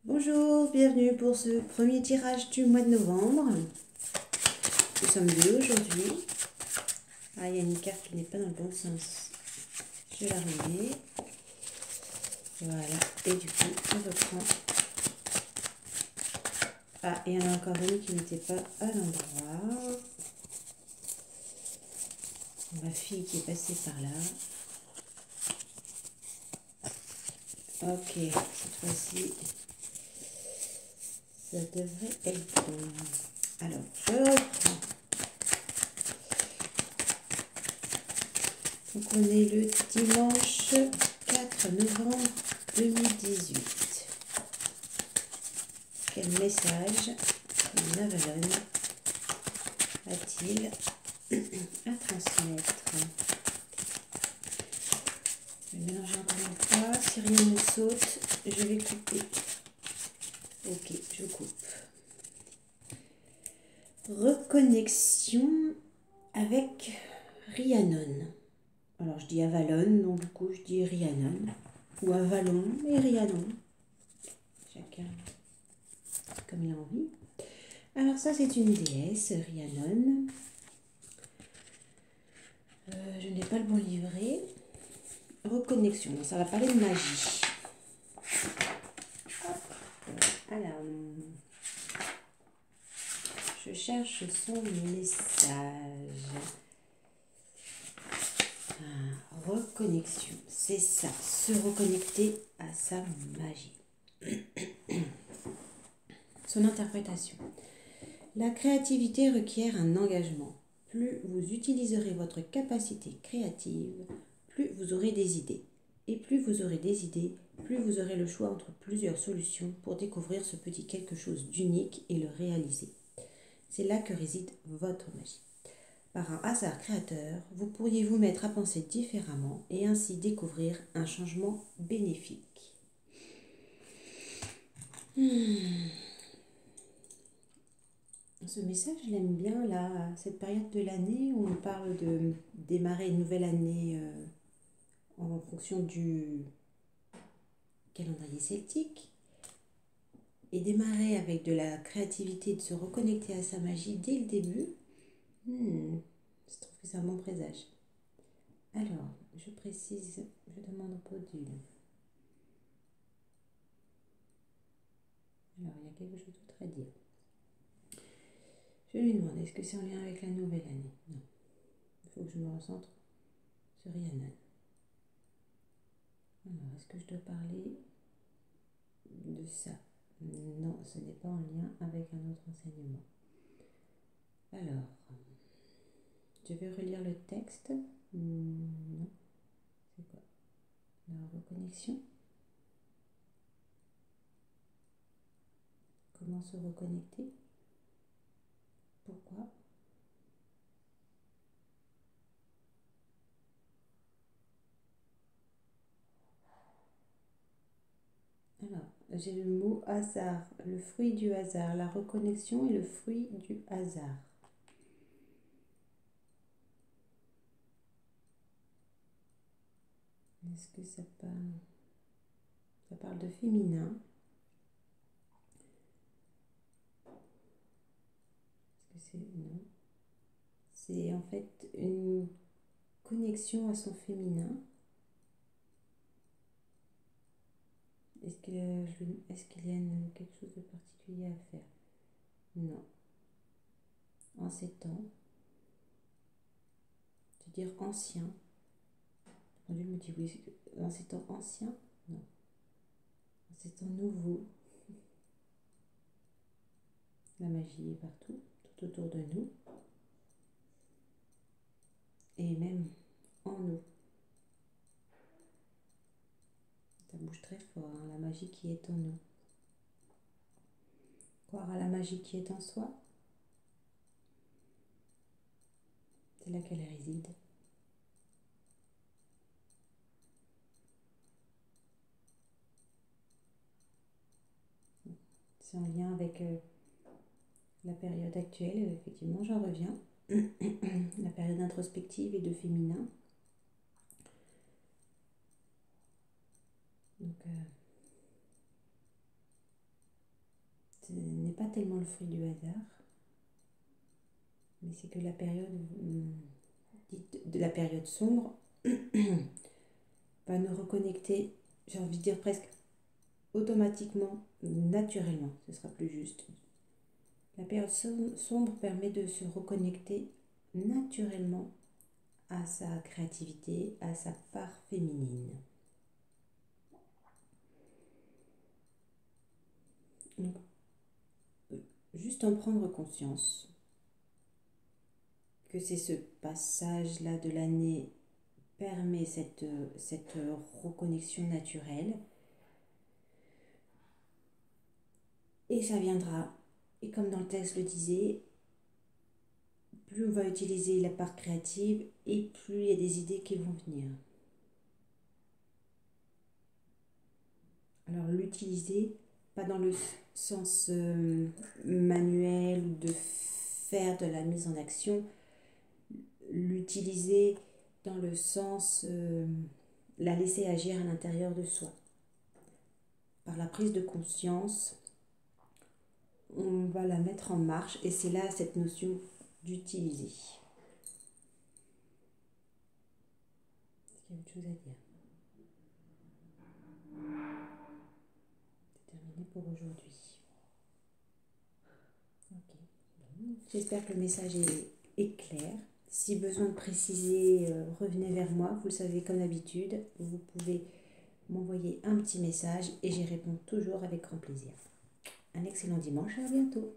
Bonjour, bienvenue pour ce premier tirage du mois de novembre. Nous sommes deux aujourd'hui. Ah, il y a une carte qui n'est pas dans le bon sens. Je vais la remuer. Voilà, et du coup, on reprend. Ah, et il y en a encore une qui n'était pas à l'endroit. Ma fille qui est passée par là. Ok, cette fois-ci, ça devrait être bon. Alors, je reprends. Donc, on est le dimanche 4 novembre 2018. Quel message Avalon a-t-il à transmettre? Je vais mélanger encore une fois. Si rien ne saute, je vais couper. Ok, je coupe. Reconnexion avec Rhiannon. Alors je dis Avalon, donc du coup je dis Rhiannon. Ou Avalon et Rhiannon. Chacun comme il a envie. Alors ça c'est une déesse, Rhiannon. Je n'ai pas le bon livret. Reconnexion, ça va parler de magie. Alors, je cherche son message. Reconnexion, c'est ça, se reconnecter à sa magie. Son interprétation. La créativité requiert un engagement. Plus vous utiliserez votre capacité créative, plus vous aurez des idées. Et plus vous aurez des idées, plus vous aurez le choix entre plusieurs solutions pour découvrir ce petit quelque chose d'unique et le réaliser. C'est là que réside votre magie. Par un hasard créateur, vous pourriez vous mettre à penser différemment et ainsi découvrir un changement bénéfique. Ce message, je l'aime bien, là, cette période de l'année où on parle de démarrer une nouvelle année en fonction du calendrier celtique et démarrer avec de la créativité, de se reconnecter à sa magie dès le début. Je trouve que c'est un bon présage. Alors, je précise, je demande au Podule. Alors, il y a quelque chose d'autre à dire. Je lui demande, est-ce que c'est en lien avec la nouvelle année? Non. Il faut que je me recentre sur Rhiannon. Alors, est-ce que je dois parler de ça? Non, ce n'est pas en lien avec un autre enseignement. Alors, je vais relire le texte. Non. C'est quoi? La reconnexion. Comment se reconnecter? Pourquoi? Alors, j'ai le mot hasard, le fruit du hasard. La reconnexion est le fruit du hasard. Est-ce que ça parle? Ça parle de féminin. Est-ce que c'est... Non. C'est en fait une connexion à son féminin. Est-ce qu'il y a quelque chose de particulier à faire? Non. En ces temps, c'est-à-dire ancien. Je me dis oui, en ces temps anciens, non. En ces temps nouveaux, la magie est partout, tout autour de nous, et même en nous. Ça bouge très fort, hein, la magie qui est en nous. Croire à la magie qui est en soi, c'est là qu'elle réside. C'est en lien avec la période actuelle, effectivement, j'en reviens. La période introspective et de féminin. Donc, Ce n'est pas tellement le fruit du hasard, mais c'est que la période, dite de la période sombre, va nous reconnecter, j'ai envie de dire presque automatiquement, naturellement, ce sera plus juste. La période sombre permet de se reconnecter naturellement à sa créativité, à sa part féminine. Donc, juste en prendre conscience que c'est ce passage-là de l'année permet cette reconnexion naturelle. Et ça viendra, et comme dans le texte le disait, plus on va utiliser la part créative et plus il y a des idées qui vont venir. Alors l'utiliser, pas dans le sens manuel ou de faire de la mise en action, l'utiliser dans le sens la laisser agir à l'intérieur de soi. Par la prise de conscience, on va la mettre en marche et c'est là cette notion d'utiliser. Est-ce qu'il y a autre chose à dire? C'est terminé pour aujourd'hui. Ok. J'espère que le message est clair. Si besoin de préciser, revenez vers moi. Vous le savez comme d'habitude. Vous pouvez m'envoyer un petit message et j'y réponds toujours avec grand plaisir. Un excellent dimanche et à bientôt.